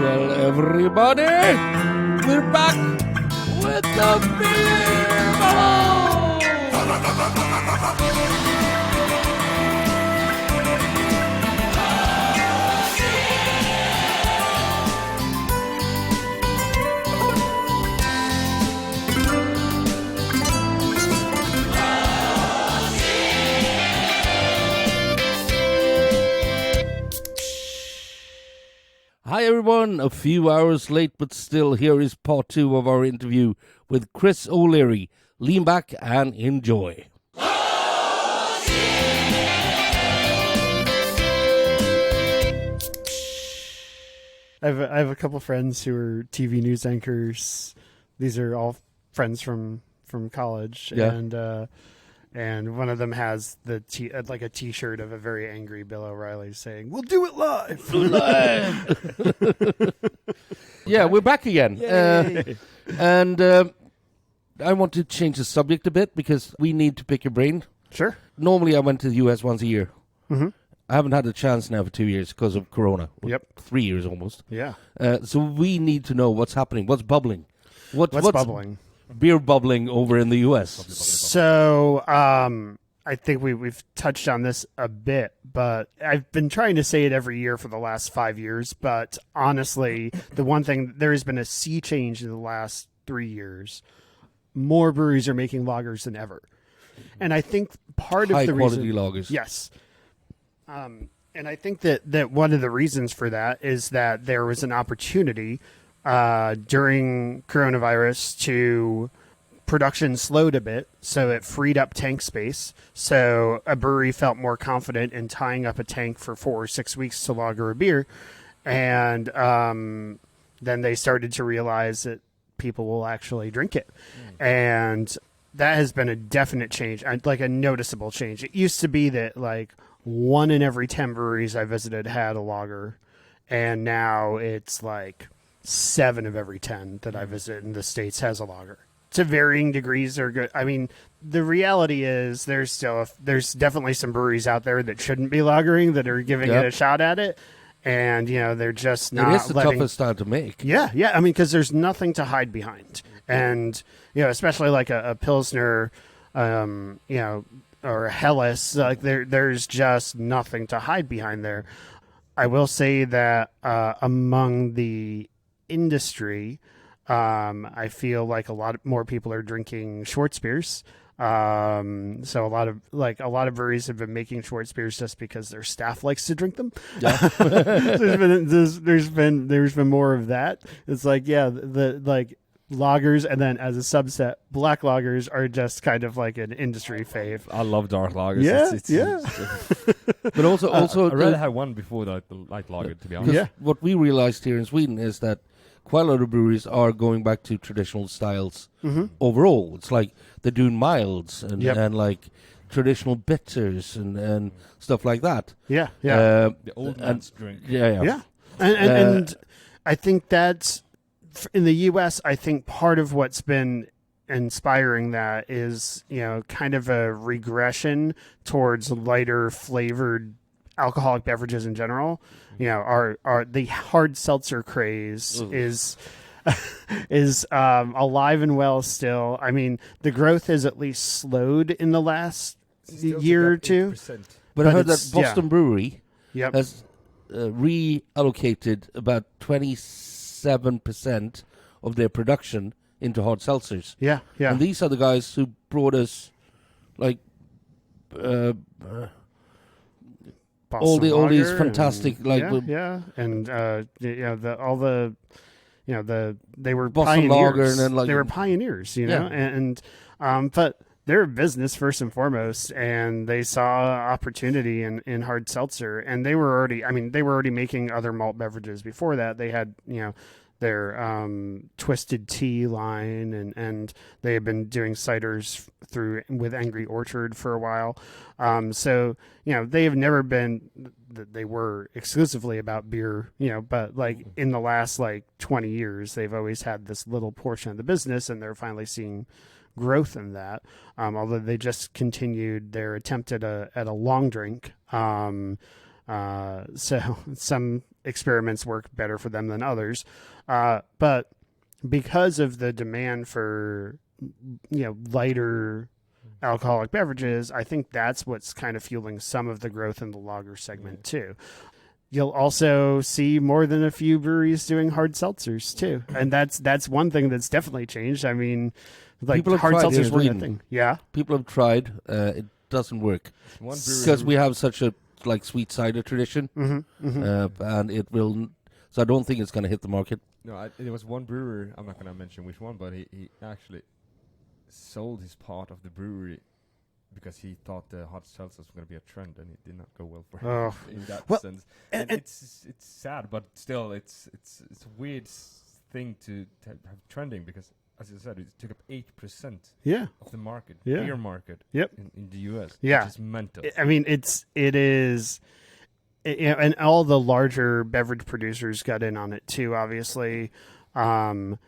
Well, everybody, we're back with the beer ball. Hi everyone, a few hours late, but still here is part 2 of our interview with Chris O Leary. Lean back and enjoy. I have a couple friends who are TV news anchors. These are all friends from college, Yeah. and one of them has like a T-shirt of a very angry Bill O'Reilly saying, "We'll do it live." Yeah, we're back again. Yay. And I want to change the subject a bit because we need to pick your brain. Sure. Normally I went to the US once a year. Mm-hmm. I haven't had a chance now for 2 years because of Corona. Yep. 3 years almost. Yeah. So we need to know what's happening, what's bubbling. What's bubbling? Beer bubbling over in the US. So I think we've touched on this a bit, but I've been trying to say it every year for the last 5 years. But honestly, the one thing, there has been a sea change in the last 3 years. More breweries are making lagers than ever. And I think part of the reason... High-quality lagers. Yes. And I think that one of the reasons for that is that there was an opportunity during coronavirus to... Production slowed a bit, so it freed up tank space. So a brewery felt more confident in tying up a tank for 4 or 6 weeks to lager a beer. And then they started to realize that people will actually drink it. And that has been a definite change, like a noticeable change. It used to be that like 1 in every 10 breweries I visited had a lager. And now it's like 7 of every 10 that I visit in the States has a lager. To varying degrees are good. I mean, the reality is there's definitely some breweries out there that shouldn't be lagering that are giving it a shot at it. And, they're just not It is the toughest style to make. Yeah. I mean, because there's nothing to hide behind. And, especially like a Pilsner, or a Helles, like there's just nothing to hide behind there. I will say that among the industry... I feel like a lot more people are drinking Schwarzbiers. So a lot of breweries have been making Schwarzbiers just because their staff likes to drink them. Yeah. there's been more of that. It's like, the lagers, and then as a subset, black lagers are just kind of like an industry fave. I love dark lagers. But also, I rather had one before the light lager, to be honest. Yeah. What we realized here in Sweden is that quite a lot of breweries are going back to traditional styles overall. It's like they're doing milds and like traditional bitters and stuff like that. Yeah. The old man's drink. Yeah. And I think that's, in the U.S., I think part of what's been inspiring that is, kind of a regression towards lighter flavored alcoholic beverages in general. Are the hard seltzer craze is alive and well still. I mean, the growth has at least slowed in the last year or two. But I heard that Boston Brewery Yep. has reallocated about 27% of their production into hard seltzers. Yeah. And these are the guys who brought us, like, all these fantastic, and, like, and they were Boston pioneers. Lager, and then, like, they were pioneers, and but they're a business first and foremost, and they saw opportunity in hard seltzer, and they were already making other malt beverages before that. They had their Twisted Tea line, and they had been doing ciders with Angry Orchard for a while. So they have never been, they were exclusively about beer, but like in the last 20 years, they've always had this little portion of the business, and they're finally seeing growth in that. Although they just continued their attempt at a long drink. So some experiments work better for them than others. But because of the demand for, lighter alcoholic beverages, I think that's what's kind of fueling some of the growth in the lager segment too. You'll also see more than a few breweries doing hard seltzers too, and that's one thing that's definitely changed. I mean, like hard seltzers were a thing. Yeah, people have tried. It doesn't work because we have such a sweet cider tradition, and it will. So I don't think it's going to hit the market. No, there was one brewer. I'm not going to mention which one, but he actually sold his part of the brewery because he thought the hot seltzers were going to be a trend, and it did not go well for him in that sense. And it's sad, but still, it's a weird thing to have trending because, as you said, it took up 8% of the market, beer market, in the US. Yeah, which is mental. I mean, it is, and all the larger beverage producers got in on it too, obviously, and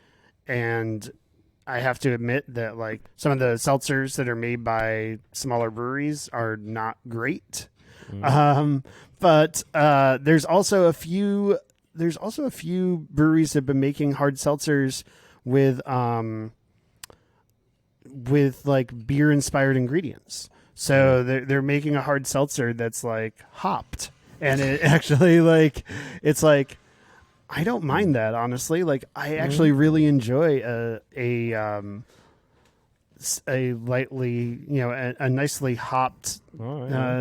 I have to admit that some of the seltzers that are made by smaller breweries are not great. But there's also a few breweries that have been making hard seltzers with beer inspired ingredients. So they're making a hard seltzer that's hopped, and it actually it's I don't mind that, honestly. I actually really enjoy a lightly, a nicely hopped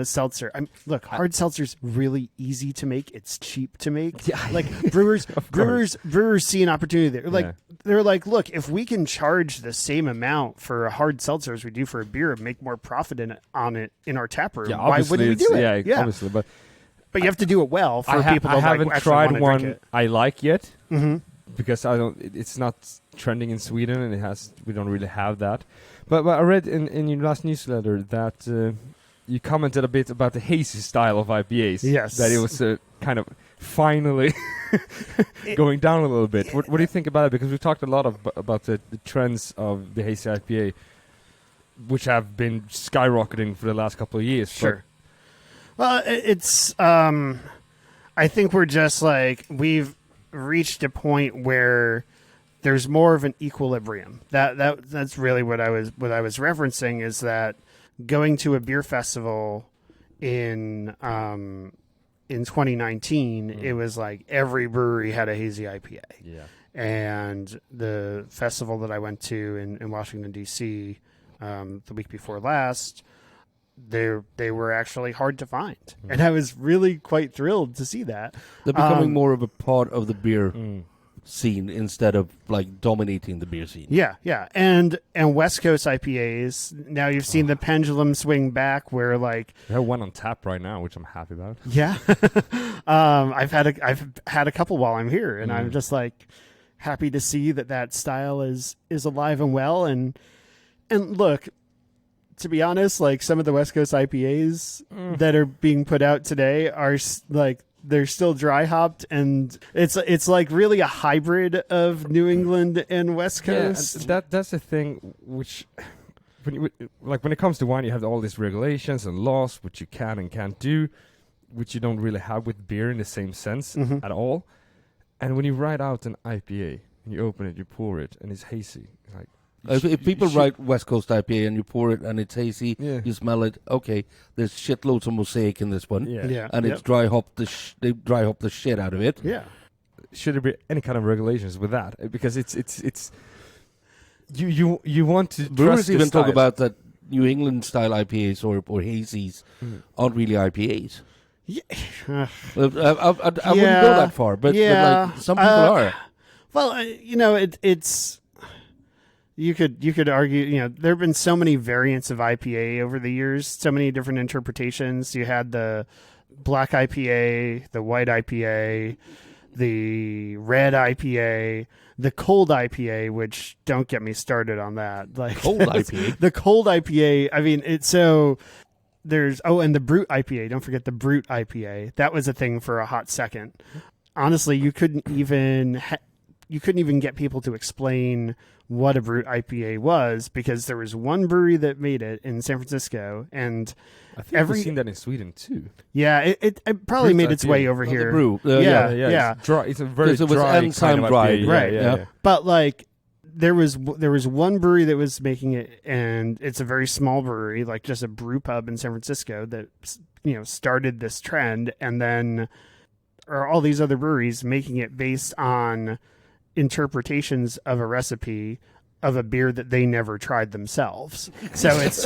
seltzer. Hard seltzer's really easy to make. It's cheap to make. Yeah. Brewers see an opportunity there. They're like, look, if we can charge the same amount for a hard seltzer as we do for a beer and make more profit on it in our tap room, why wouldn't we do it? Yeah, obviously, but you have to do it well for people to I haven't tried one I like yet because it's not trending in Sweden, and we don't really have that. But I read in your last newsletter that you commented a bit about the hazy style of IPAs. Yes, that it was kind of finally going down a little bit. What do you think about it? Because we talked a lot about the trends of the hazy IPA, which have been skyrocketing for the last couple of years. Sure. Well, it's. I think we're just we've reached a point where there's more of an equilibrium. That's really what I was referencing, is that going to a beer festival in 2019, it was every brewery had a hazy IPA. Yeah. And the festival that I went to in Washington D.C. The week before last, they were actually hard to find, and I was really quite thrilled to see that. They're becoming more of a part of the beer scene instead of dominating the beer scene. Yeah, and West Coast IPAs. Now you've seen the pendulum swing back, where I have one on tap right now, which I'm happy about. Yeah, I've had a couple while I'm here, and I'm just happy to see that style is alive and well, and look. To be honest, some of the West Coast IPAs that are being put out today are they're still dry hopped, and it's really a hybrid of New England and West Coast. Yeah, that's the thing. Which when it comes to wine, you have all these regulations and laws which you can and can't do, which you don't really have with beer in the same sense at all. And when you write out an IPA and you open it, you pour it, and it's hazy, if people write West Coast IPA and you pour it and it's hazy, you smell it. Okay, there's shitloads of mosaic in this one, and it's dry hopped. They dry hop the shit out of it. Yeah. Should there be any kind of regulations with that? Because it's you want to. Brewers even talk about that New England style IPAs or hazies aren't really IPAs. Yeah. I wouldn't go that far, but some people are. Well, it's. You could argue, there have been so many variants of IPA over the years, so many different interpretations. You had the black IPA, the white IPA, the red IPA, the cold IPA, which don't get me started on that. Cold IPA? The cold IPA, I mean, there's, and the Brute IPA. Don't forget the Brute IPA. That was a thing for a hot second. Honestly, you couldn't even... you couldn't even get people to explain what a brute IPA was, because there was one brewery that made it in San Francisco, and I think we've seen that in Sweden too. Yeah, it probably Brute made its IPA. way over here. The brew. Yeah. It's dry. It's a very Because it was dry enzyme kind of dried, IPA. right, Yeah. But like there was one brewery that was making it, and it's a very small brewery, like just a brew pub in San Francisco that started this trend, and then are all these other breweries making it based on interpretations of a recipe of a beer that they never tried themselves. So it's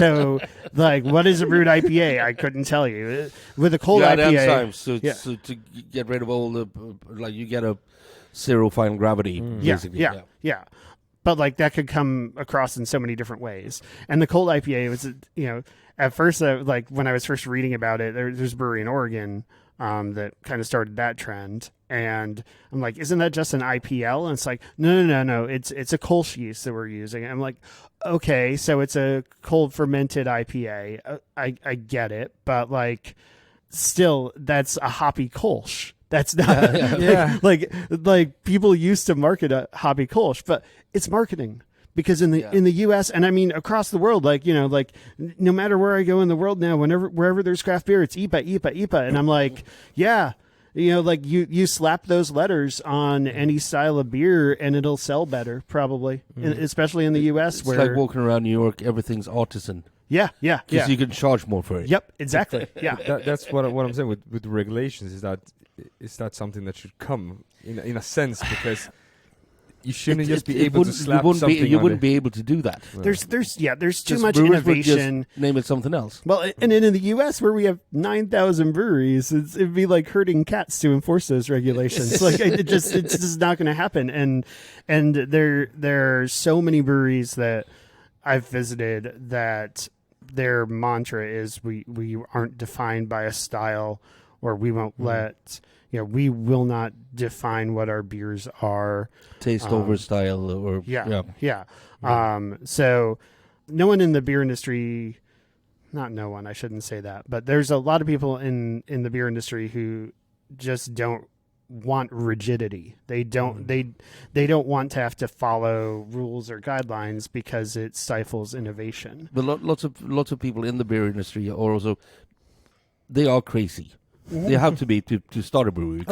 like, what is a brewed IPA? I couldn't tell you. With a cold IPA, enzymes to get rid of all the you get a zero final gravity. Basically. Yeah. But like that could come across in so many different ways. And the cold IPA was, at first, like when I was first reading about it, there's a brewery in Oregon that kind of started that trend. And I'm like, isn't that just an IPL? And it's like, no. It's a Kolsch yeast that we're using. And I'm like, okay, so it's a cold fermented IPA. I get it. But like, still, that's a hoppy Kolsch. That's not like people used to market a hoppy Kolsch, but it's marketing. Because in the U.S. and I mean across the world, no matter where I go in the world now, wherever there's craft beer, it's IPA, and I'm like, you slap those letters on any style of beer and it'll sell better, probably, especially in the U.S. It's like walking around New York, everything's artisan. Yeah. Because you can charge more for it. Yep, exactly. Yeah, that's what I'm saying with regulations is that something that should come in a sense, because. You shouldn't just be able to slap something You wouldn't be able to do that. There's too much innovation. Name it something else. Well, and then in the U.S. where we have 9,000 breweries, it'd be like herding cats to enforce those regulations. It's just not going to happen. And there are so many breweries that I've visited that their mantra is we aren't defined by a style, or we won't let. We will not define what our beers are. Taste over style, or so no one in the beer industry, not no one, I shouldn't say that, but there's a lot of people in the beer industry who just don't want rigidity. They don't they don't want to have to follow rules or guidelines because it stifles innovation. But lots of people in the beer industry are also, they are crazy. They have to be to start a brewery.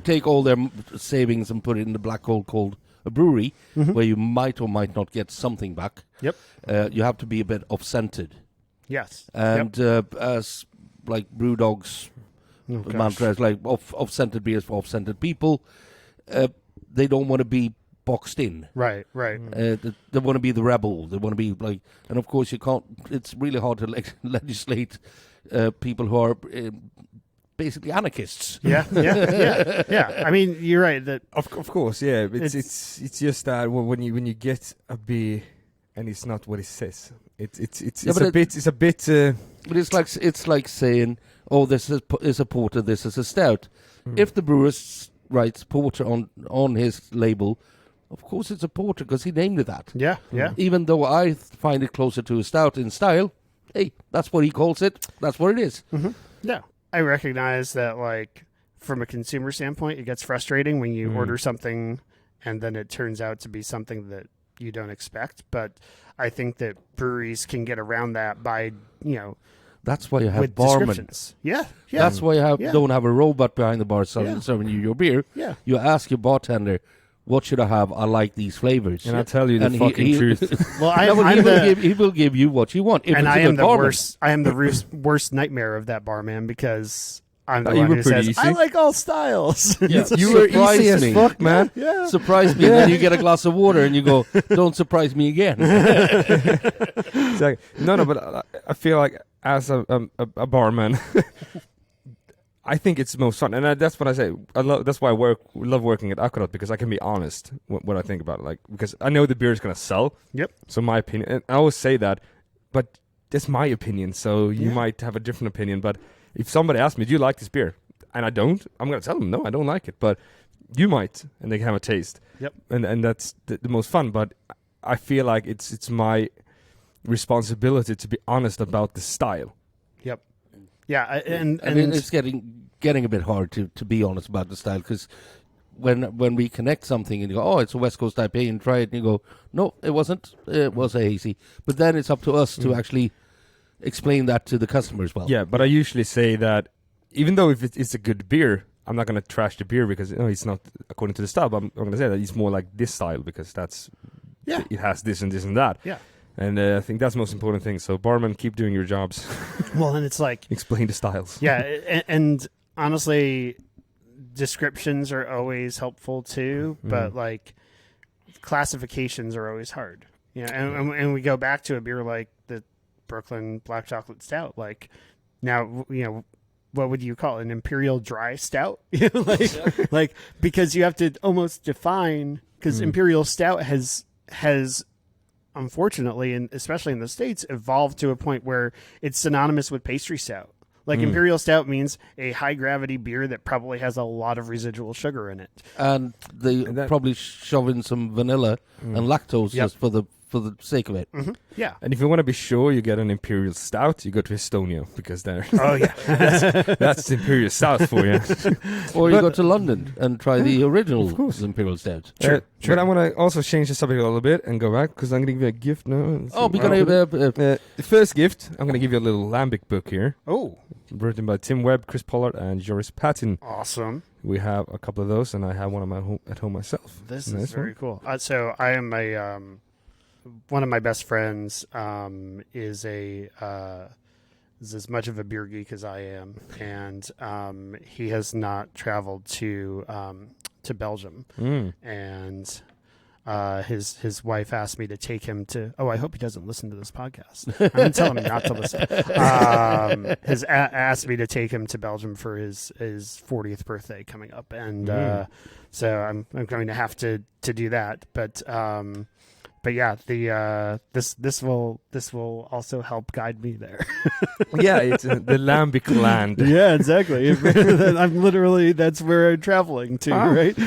Take all their savings and put it in the black hole called a brewery, where you might or might not get something back. Yep. You have to be a bit off-centered. Yes. And as like Brewdog's mantra is like off-centered beers for off-centered people, they don't want to be boxed in. Right. They want to be the rebel. They want to be like, and of course you can't. It's really hard to legislate people who are basically anarchists. Yeah. I mean, you're right. That of course, yeah. It's just that when you get a beer and it's not what it says, it's a bit. But it's like saying, oh, this is a porter, this is a stout. If the brewer writes porter on his label, of course it's a porter because he named it that. Yeah. Even though I find it closer to a stout in style, hey, that's what he calls it. That's what it is. Yeah. I recognize that, like, from a consumer standpoint, it gets frustrating when you order something and then it turns out to be something that you don't expect. But I think that breweries can get around that by, that's why you have with barmen. descriptions. Yeah. That's why you don't have a robot behind the bar serving you your beer. Yeah. You ask your bartender, what should I have? I like these flavors. And I'll tell you the fucking truth. Well, he will give you what you want. And I am the worst. I am the worst nightmare of that barman because I'm the one who says, easy. I like all styles. Yeah. You were easy as fuck, man. Yeah. Surprise me. Then you get a glass of water and you go, don't surprise me again. Exactly. No, but I feel like as a barman, I think it's most fun, and that's what I say. That's why I love working at Akkurat, because I can be honest when I think about it. Like, because I know the beer is gonna sell. Yep. So my opinion, and I always say that, but that's my opinion. So you might have a different opinion. But if somebody asks me, "Do you like this beer?" and I don't, I'm gonna tell them, "No, I don't like it." But you might, and they can have a taste. Yep. And that's the most fun. But I feel like it's my responsibility to be honest about the style. Yep. Yeah, and it's getting a bit hard to be honest about the style, because when we connect something and you go, oh, it's a West Coast IPA, and try it, and you go, no, it wasn't. It was a hazy. But then it's up to us to actually explain that to the customer as well. Yeah, but I usually say that even though if it's a good beer, I'm not going to trash the beer because it's not according to the style. But I'm going to say that it's more like this style because it has this and this and that. Yeah. And I think that's the most important thing. So barman, keep doing your jobs. Well, and it's like explain the styles. Yeah, and honestly, descriptions are always helpful too, but like classifications are always hard. And we go back to a beer like the Brooklyn Black Chocolate Stout. Like now, what would you call it? An Imperial Dry Stout? like because you have to almost define, because Imperial Stout has unfortunately, and especially in the States, evolved to a point where it's synonymous with pastry stout. Like Imperial Stout means a high gravity beer that probably has a lot of residual sugar in it. And they probably shove in some vanilla and lactose just for the sake of it. Mm-hmm. Yeah. And if you want to be sure you get an Imperial Stout, you go to Estonia because there. Oh yeah, that's the Imperial Stout for you. Or you go to London and try the original Imperial Stout. Sure. But I want to also change the subject a little bit and go back because I'm going to give you a gift now. The first gift, I'm going to give you a little lambic book here. Oh. Written by Tim Webb, Chris Pollard, and Joris Patton. Awesome. We have a couple of those, and I have one at home myself. This is very cool. So I am one of my best friends is as much of a beer geek as I am, and he has not traveled to Belgium, and his wife asked me to take him to. Oh, I hope he doesn't listen to this podcast. I'm going to tell him not to listen. Has asked me to take him to Belgium for his 40th birthday coming up, and so I'm going to have to do that, But yeah, this will also help guide me there. Yeah, it's the lambic land. Yeah, exactly. That's where I'm traveling to, right?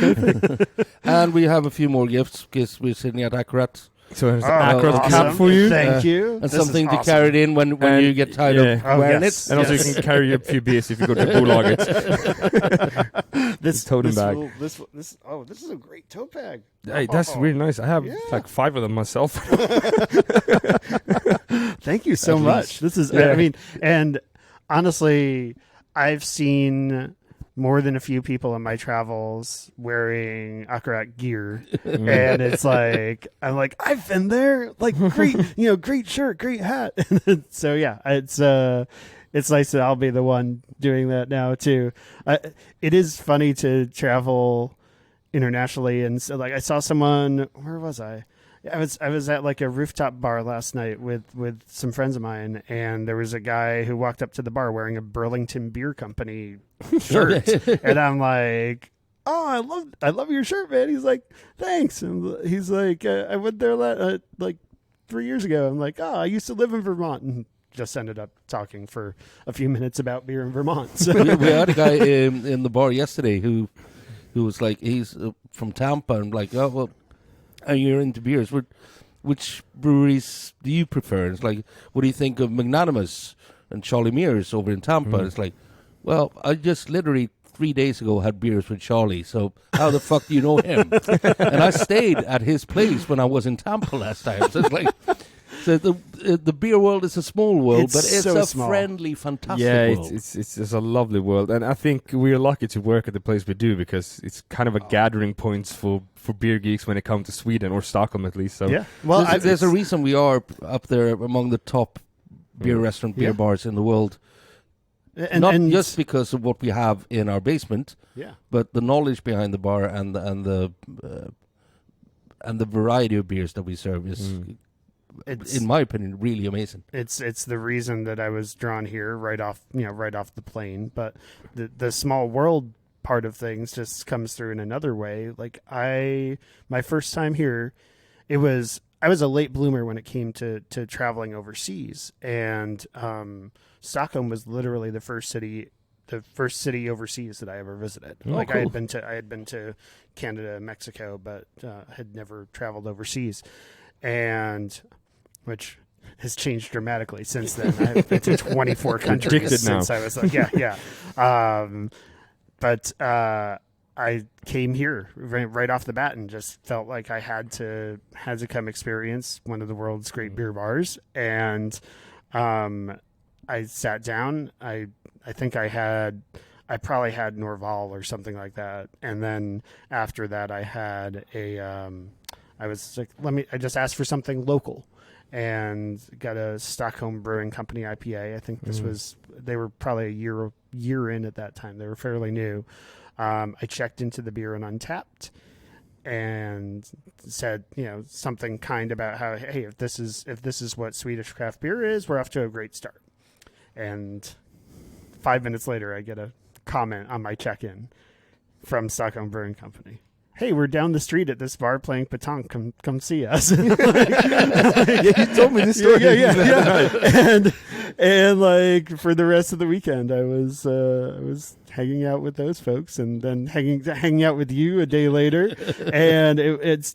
And we have a few more gifts because we're sitting at Accurate. So there's an Accurate cap for you. Thank you. And something to carry it in when you get tired of wearing it. And also you can carry a few beers if you go to Bolaget. This totem bag. This is a great tote bag. Hey, that's really nice. I have like 5 of them myself. Thank you so much. This is, I mean, and honestly, I've seen more than a few people in my travels wearing Akarat gear, and it's like I've been there. Like great shirt, great hat. So yeah, it's nice that I'll be the one doing that now too. It is funny to travel internationally, and so like I saw someone. Where was I? I was at like a rooftop bar last night with some friends of mine, and there was a guy who walked up to the bar wearing a Burlington Beer Company shirt, and I'm like, "Oh, I love your shirt, man." He's like, "Thanks." And he's like, "I went there like 3 years ago." I'm like, "Oh, I used to live in Vermont," and just ended up talking for a few minutes about beer in Vermont. So. We had a guy in the bar yesterday who was like, he's from Tampa, and like, oh well. And you're into beers. Which breweries do you prefer? It's like, what do you think of Magnanimous and Charlie Mears over in Tampa? It's like, well, I just literally 3 days ago had beers with Charlie, so how the fuck do you know him? And I stayed at his place when I was in Tampa last time. So it's like, so the beer world is a small world, but it's so a small. Friendly, fantastic world. Yeah, it's a lovely world, and I think we're lucky to work at the place we do because it's kind of a gathering point for beer geeks when it comes to Sweden or Stockholm at least. So yeah, well, there's a reason we are up there among the top beer restaurant, beer bars in the world. And not just because of what we have in our basement, but the knowledge behind the bar and the variety of beers that we serve is. It's, in my opinion, really amazing. It's the reason that I was drawn here right off the plane. But the small world part of things just comes through in another way. Like my first time here, I was a late bloomer when it came to traveling overseas, and Stockholm was literally the first city overseas that I ever visited. Oh, cool. I had been to Canada and Mexico, but had never traveled overseas, and which has changed dramatically since then. I've been to 24 countries since I was like, but I came here right off the bat and just felt like I had to come experience one of the world's great beer bars. And I sat down. I think I probably had Norval or something like that. And then after that, I had I was like, I just asked for something local and got a Stockholm Brewing Company IPA. I think they were probably a year in at that time. They were fairly new. I checked into the beer on Untapped and said, something kind about how, hey, if this is what Swedish craft beer is, we're off to a great start. And 5 minutes later, I get a comment on my check-in from Stockholm Brewing Company. Hey, we're down the street at this bar playing petanque. Come see us. You told me this story. Yeah. And like for the rest of the weekend, I was hanging out with those folks, and then hanging out with you a day later. And the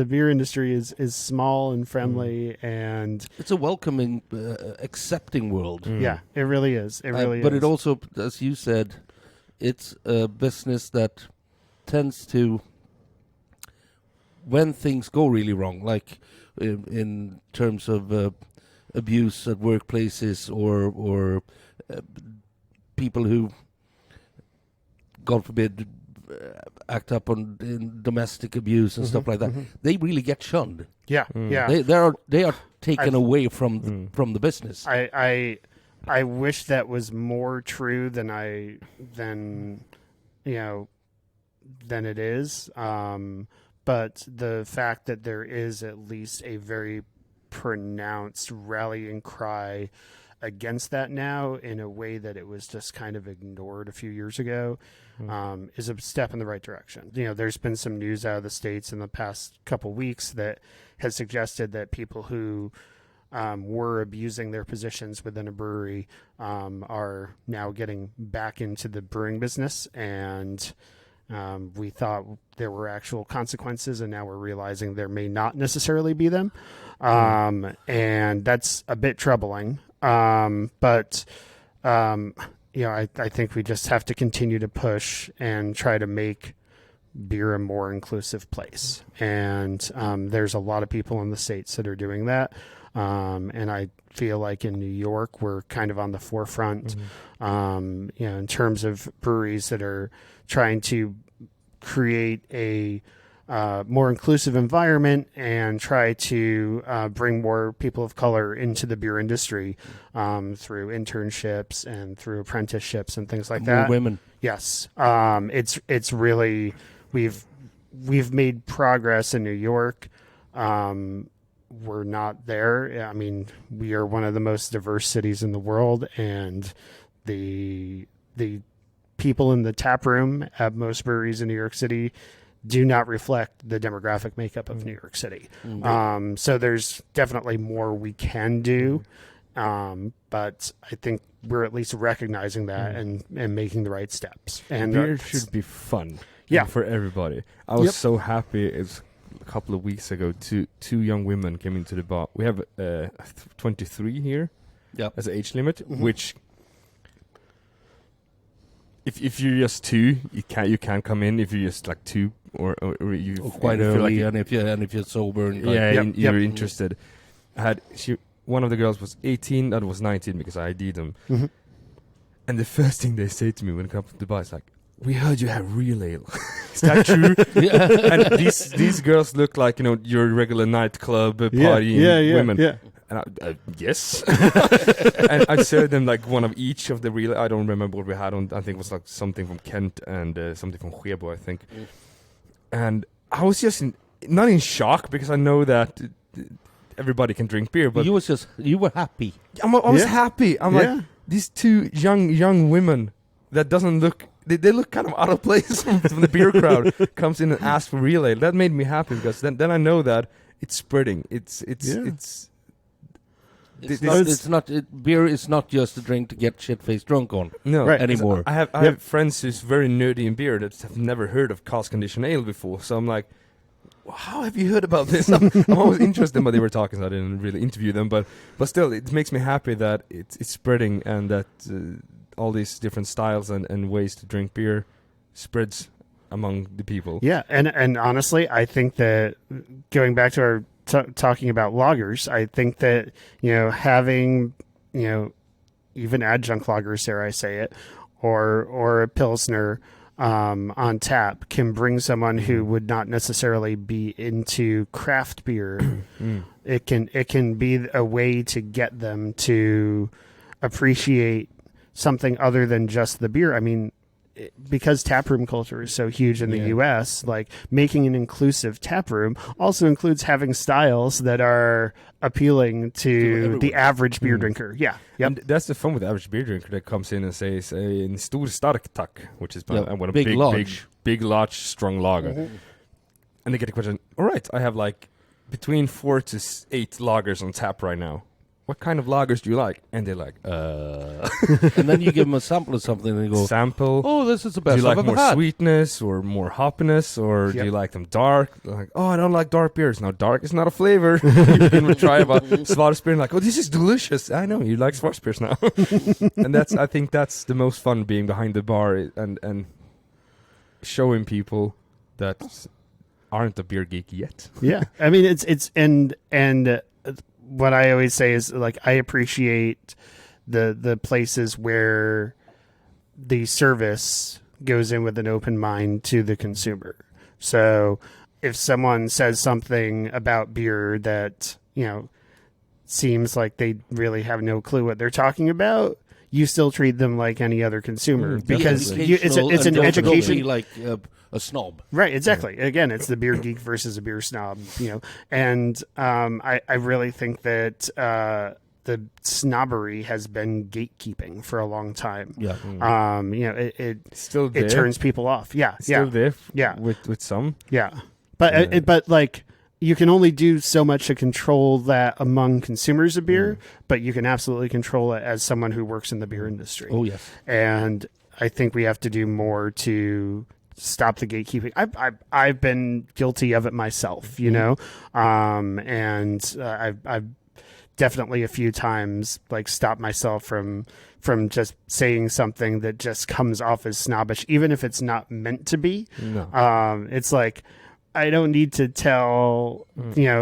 beer industry is small and friendly, and it's a welcoming, accepting world. Yeah, it really is. It really is. But it also, as you said, it's a business that tends to, when things go really wrong, like in terms of abuse at workplaces or people who, God forbid, act up in domestic abuse and stuff like that, they really get shunned. Yeah, yeah. They are taken away from the business. I wish that was more true than it is. But the fact that there is at least a very pronounced rallying cry against that now in a way that it was just kind of ignored a few years ago is a step in the right direction. There's been some news out of the States in the past couple weeks that has suggested that people who were abusing their positions within a brewery are now getting back into the brewing business, and we thought there were actual consequences, and now we're realizing there may not necessarily be them, and that's a bit troubling. But I think we just have to continue to push and try to make beer a more inclusive place, and there's a lot of people in the States that are doing that. And I feel like in New York, we're kind of on the forefront, in terms of breweries that are trying to create a more inclusive environment and try to bring more people of color into the beer industry through internships and through apprenticeships and things like that. More women. Yes. It's really, we've made progress in New York. We're not there. I mean, we are one of the most diverse cities in the world, and the people in the tap room at most breweries in New York City do not reflect the demographic makeup of New York City. So there's definitely more we can do, but I think we're at least recognizing that and making the right steps. And beer should be fun, for everybody. I was so happy. It's a couple of weeks ago, two young women came into the bar. We have 23 here as an age limit, which if you're just two, you can't come in. If you're just like two or you quite early, like and if you're sober and you're interested. One of the girls was 18, the other was 19 because I ID'd them. And the first thing they say to me when it comes to the bar is like, "We heard you have real ale." Is that true? And these girls look like your regular nightclub partying women. Yeah. And yes. And I served them like one of each of the real. I don't remember what we had on. I think it was like something from Kent and something from Skebo, I think. And I was just not in shock because I know that everybody can drink beer, but you were happy. I was happy. I'm like, these two young women that doesn't look. They look kind of out of place from the beer crowd comes in and asks for real ale. That made me happy because then I know that it's spreading. Beer is not just a drink to get shit-faced drunk on. No, anymore. I have friends who's very nerdy in beer that have never heard of cask conditioned ale before. So I'm like, how have you heard about this? I'm always interested in what they were talking. So I didn't really interview them, but still, it makes me happy that it's spreading and that all these different styles and ways to drink beer spreads among the people. Yeah, and honestly, I think that going back to our talking about lagers, I think that, having, even adjunct lagers, dare I say it, or a Pilsner on tap can bring someone who would not necessarily be into craft beer. It can be a way to get them to appreciate something other than just the beer. I mean, because taproom culture is so huge in the U.S., like making an inclusive taproom also includes having styles that are appealing to the average beer drinker. Yeah, and that's the fun with the average beer drinker that comes in and says "en stor stark tack," which is what a big large, strong lager, and they get a question. All right, I have like between 4 to 8 lagers on tap right now. What kind of lagers do you like? And they're like, And then you give them a sample of something and you go, sample. Oh, this is the best Do you I've like ever more had. sweetness or more hoppiness, or do you like them dark? Like, oh, I don't like dark beers. No, dark is not a flavor. You can try about Svartbeer and like, oh, this is delicious. I know, you like Svartbeers now. And I think that's the most fun, being behind the bar and showing people that aren't a beer geek yet. Yeah. I mean, it's what I always say is, like, I appreciate the places where the service goes in with an open mind to the consumer. So if someone says something about beer that, seems like they really have no clue what they're talking about, you still treat them like any other consumer, because it's an education. Be like a snob. Right, exactly. Yeah. Again, it's the beer geek versus a beer snob, And I really think that the snobbery has been gatekeeping for a long time. Yeah. It still there. It turns people off. Yeah. Still there. Yeah. With some. Yeah. But but like, you can only do so much to control that among consumers of beer, but you can absolutely control it as someone who works in the beer industry. Oh, yes. And I think we have to do more to stop the gatekeeping. I've been guilty of it myself, and I've definitely a few times like stopped myself from just saying something that just comes off as snobbish, even if it's not meant to be. No. It's like, I don't need to tell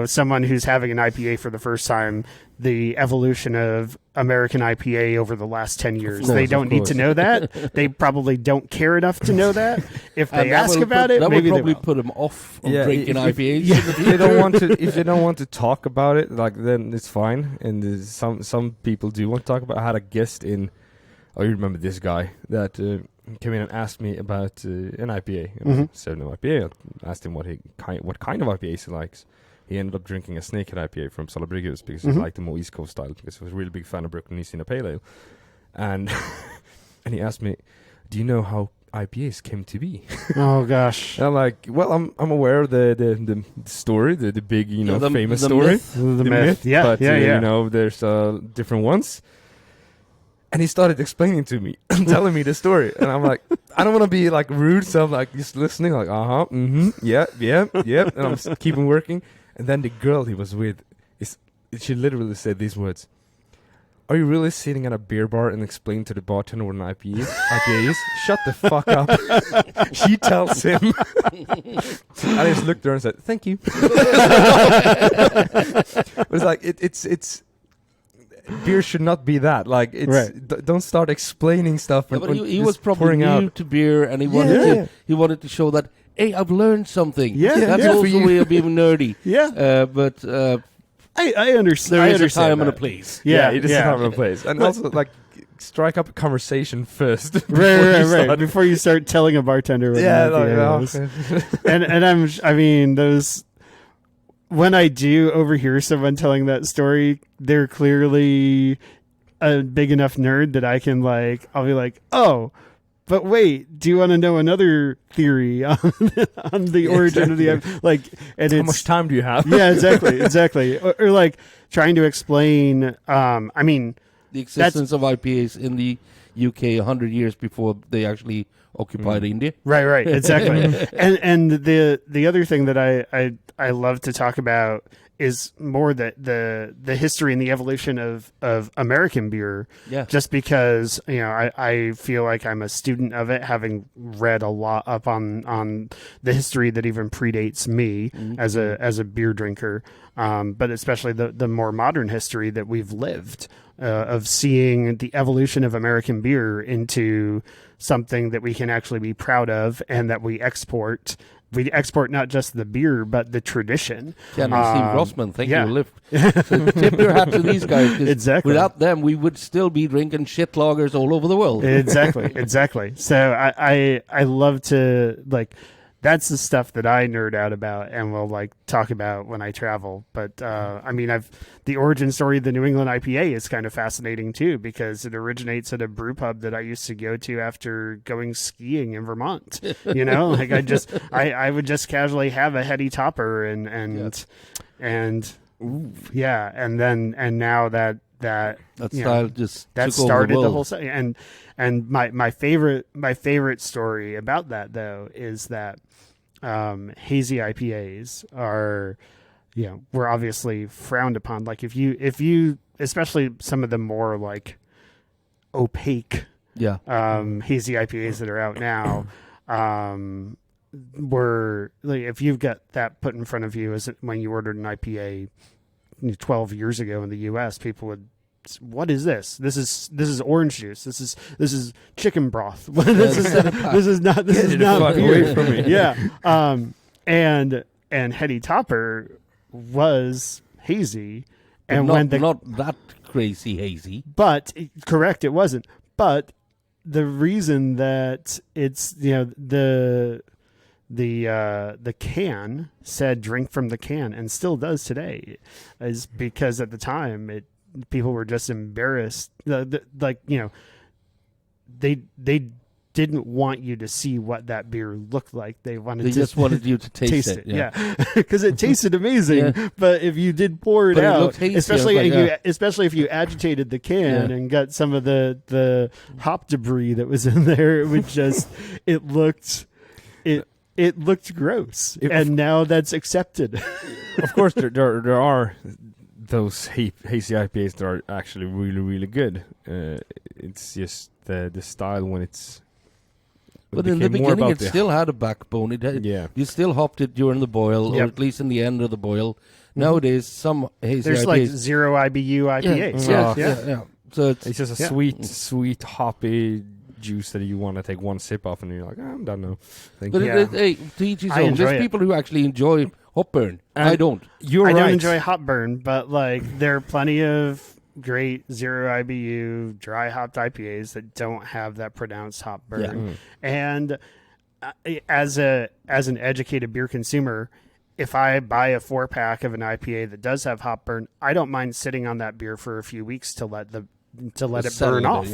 someone who's having an IPA for the first time the evolution of American IPA over the last 10 years. They don't need to know that. They probably don't care enough to know that. If they ask about it, maybe would probably they will. put them off of drinking IPAs. If they don't want to, if they don't want to talk about it, like, then it's fine. And some people do want to talk about it. I had a guest in. Oh, you remember this guy that came in and asked me about an IPA. Said no IPA. I asked him what kind of IPAs he likes. He ended up drinking a Snakehead IPA from Salabriggus because he liked the more East Coast style, because he was a really big fan of Brooklyn East Pale Ale. And and he asked me, "Do you know how IPAs came to be?" Oh gosh! And I'm like, well, I'm aware of the story, the big famous the story, myth. The myth. Yeah, but yeah. There's different ones. And he started explaining to me, telling me the story. And I'm like, I don't want to be like rude, so I'm like just listening, like, yeah. And I'm just keeping working. And then the girl he was with, she literally said these words: "Are you really sitting at a beer bar and explaining to the bartender what an IPA is? Shut the fuck up." She tells him. I just looked at her and said, "Thank you." But it's like, it's beer should not be that. Like, it's right. Don't start explaining stuff. Yeah, but he was probably new to beer, and he wanted to show that, hey, I've learned something. Yeah, that's also a way of being nerdy. Yeah, but I understand. There is a time and a place. Yeah, it is a time and a place, and also like strike up a conversation first. Right. Before you start telling a bartender. And those. When I do overhear someone telling that story, they're clearly a big enough nerd that I can I'll be like, oh, but wait, do you want to know another theory on the origin of the and how much time do you have? Yeah, exactly. Or like trying to explain. The existence of IPAs in the UK 100 years before they actually occupied India. Right, exactly. and the other thing that I love to talk about is more the history and the evolution of American beer. Yeah. Just because, I feel like I'm a student of it, having read a lot up on the history that even predates me as a beer drinker. But especially the more modern history that we've lived, of seeing the evolution of American beer into something that we can actually be proud of and that we export. We export not just the beer, but the tradition. Steve Grossman, thank you. Yeah. So tip your hat to these guys. 'Cause Exactly. without them, we would still be drinking shit lagers all over the world. Exactly. So I love to, like, that's the stuff that I nerd out about and will, like, talk about when I travel. But the origin story of the New England IPA is kind of fascinating too, because it originates at a brew pub that I used to go to after going skiing in Vermont. Like I would just casually have a heady topper and now that style just that took started over the whole thing. And my favorite story about that, though, is that hazy IPAs are, were obviously frowned upon. Like if you especially some of the more like opaque hazy IPAs that are out now, were like, if you've got that put in front of you as when you ordered an IPA 12 years ago in the US, people would, what is this? This is orange juice. This is chicken broth. This is not beer. Away from me. Yeah. And Heady Topper was hazy, and not that crazy hazy. But correct, it wasn't. But the reason that it's the can said drink from the can and still does today is because at the time people were just embarrassed, they didn't want you to see what that beer looked like. They just wanted you to taste it. Yeah, because it tasted amazing. Yeah. But if you did pour it out, especially if you agitated the can and got some of the hop debris that was in there, it would just it looked gross. And now that's accepted. Of course, there are those hazy IPAs that are actually really, really good. It's just the style when it's. But in the beginning, it still had a backbone. You still hopped it during the boil, or at least in the end of the boil. Nowadays, some hazy there's IPAs, like 0 IBU IPAs. Yeah. So it's just a sweet hoppy juice that you want to take one sip of, and you're like, I'm done now. To each his own. There's people who actually enjoy hop burn. I don't. I don't enjoy hop burn, but like there are plenty of great 0 IBU dry hopped IPAs that don't have that pronounced hop burn. And as an educated beer consumer, if I buy a 4-pack of an IPA that does have hop burn, I don't mind sitting on that beer for a few weeks to let it burn off.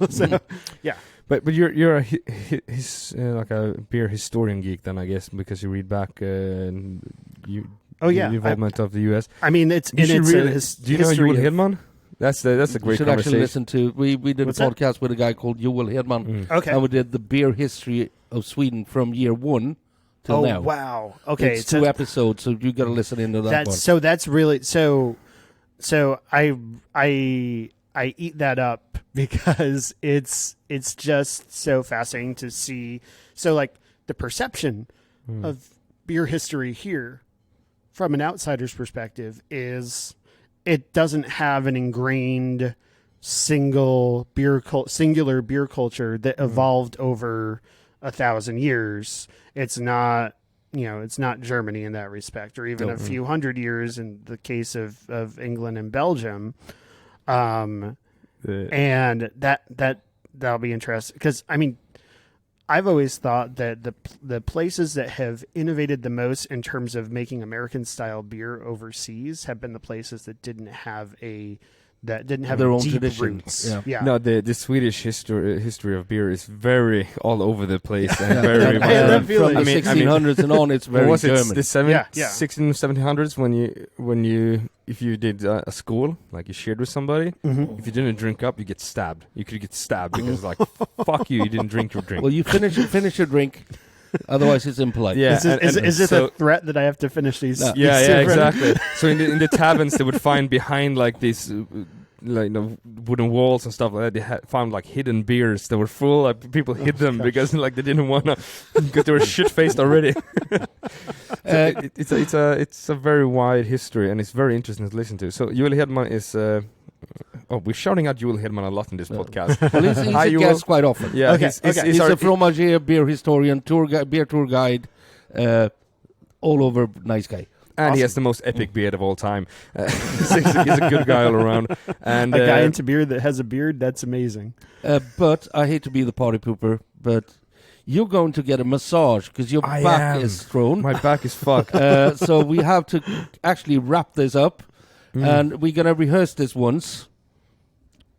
So yeah. But you're like a beer historian geek then, I guess, because you read back the involvement of the U.S. I mean, it's do you know Joel Hedman? That's a great should conversation. Actually listen to. We did a podcast with a guy called Joel Hedman. Okay, and we did the beer history of Sweden from year 1 till now. Oh wow! Okay, it's 2 episodes, so you got to listen into that one. So that's really so. I eat that up because it's just so fascinating to see. So like the perception of beer history here from an outsider's perspective is it doesn't have an ingrained singular beer culture that evolved over 1,000 years. It's not, it's not Germany in that respect, or even a few hundred years in the case of England and Belgium. And that'll be interesting because I've always thought that the places that have innovated the most in terms of making American style beer overseas have been the places that didn't have their own deep roots. Yeah. No, the Swedish history of beer is very all over the place and very from the 1600s and on. It's very German. The 1700s when you if you did a school, like you shared with somebody, if you didn't drink up, you get stabbed. You could get stabbed because like fuck you didn't drink your drink. Well, you finish your drink. Otherwise, it's impolite. Yeah. Is it a threat that I have to finish these? No. Exactly. So in the taverns, they would find behind like these. Wooden walls and stuff like that. They found like hidden beers that were full. Like people hid them because like they didn't want to, because they were shit faced already. It's a very wide history, and it's very interesting to listen to. So Joel Hedman is. We're shouting out Joel Hedman a lot in this podcast. Well, he's a guest quite often. Yeah, okay. He's a fromager, beer historian, beer tour guide, all over nice guy. And awesome. He has the most epic beard of all time. He's a good guy all around. And a guy into beer that has a beard, that's amazing. But I hate to be the party pooper, but you're going to get a massage because your back is thrown. My back is fucked. So we have to actually wrap this up. And we're going to rehearse this once.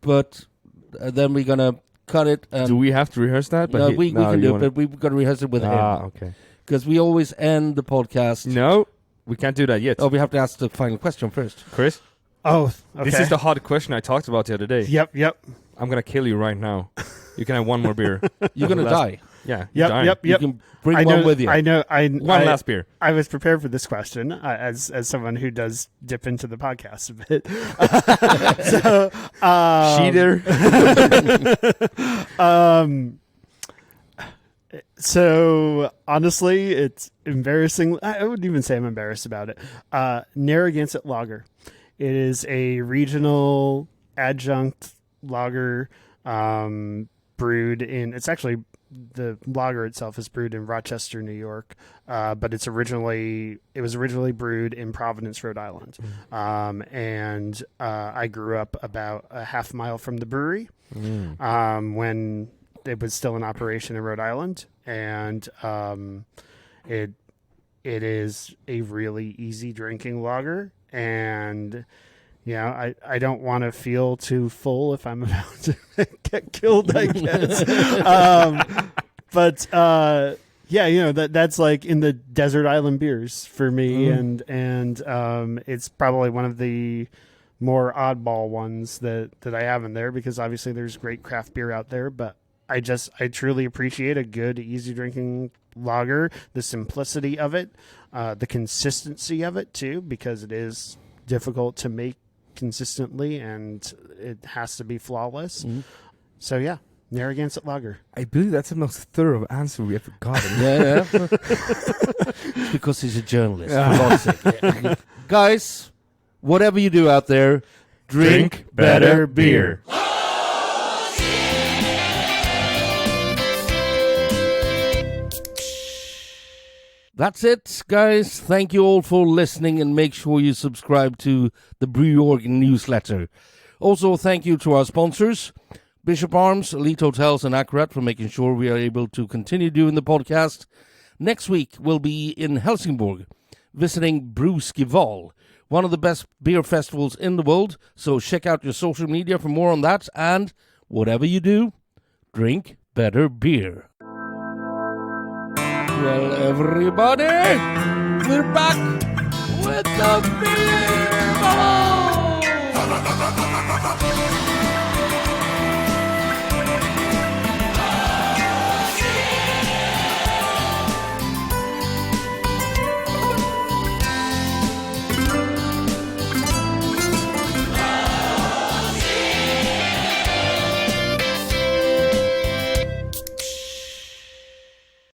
But then we're going to cut it. Do we have to rehearse that? But we can do it, but we've got to rehearse it with him. Okay. Because we always end the podcast. No. We can't do that yet. Oh, we have to ask the final question first. Chris? Oh, okay. This is the hard question I talked about the other day. Yep. I'm going to kill you right now. You can have one more beer. You're going to die. Yeah. Yep. You can bring one with you. I know. One last beer. I was prepared for this question as someone who does dip into the podcast a bit. Cheater. So honestly, it's embarrassing. I wouldn't even say I'm embarrassed about it. Narragansett Lager. It is a regional adjunct lager brewed in. It's actually the lager itself is brewed in Rochester, New York, but it was originally brewed in Providence, Rhode Island. And I grew up about a half mile from the brewery when it was still in operation in Rhode Island, and it is a really easy drinking lager, and I don't want to feel too full if I'm about to get killed, I guess. But that's like in the desert island beers for me, and it's probably one of the more oddball ones that I have in there, because obviously there's great craft beer out there, but I truly appreciate a good, easy drinking lager, the simplicity of it, the consistency of it too, because it is difficult to make consistently and it has to be flawless. So yeah, Narragansett Lager. I believe that's the most thorough answer we ever gotten. Yeah. It's because he's a journalist. For God's sake. Guys, whatever you do out there, drink better beer. That's it, guys. Thank you all for listening, and make sure you subscribe to the Brew Organ newsletter. Also, thank you to our sponsors, Bishop Arms, Elite Hotels, and Accurat, for making sure we are able to continue doing the podcast. Next week, we'll be in Helsingborg, visiting Brewskival, one of the best beer festivals in the world. So check out your social media for more on that, and whatever you do, drink better beer. Well, everybody, we're back with the beer!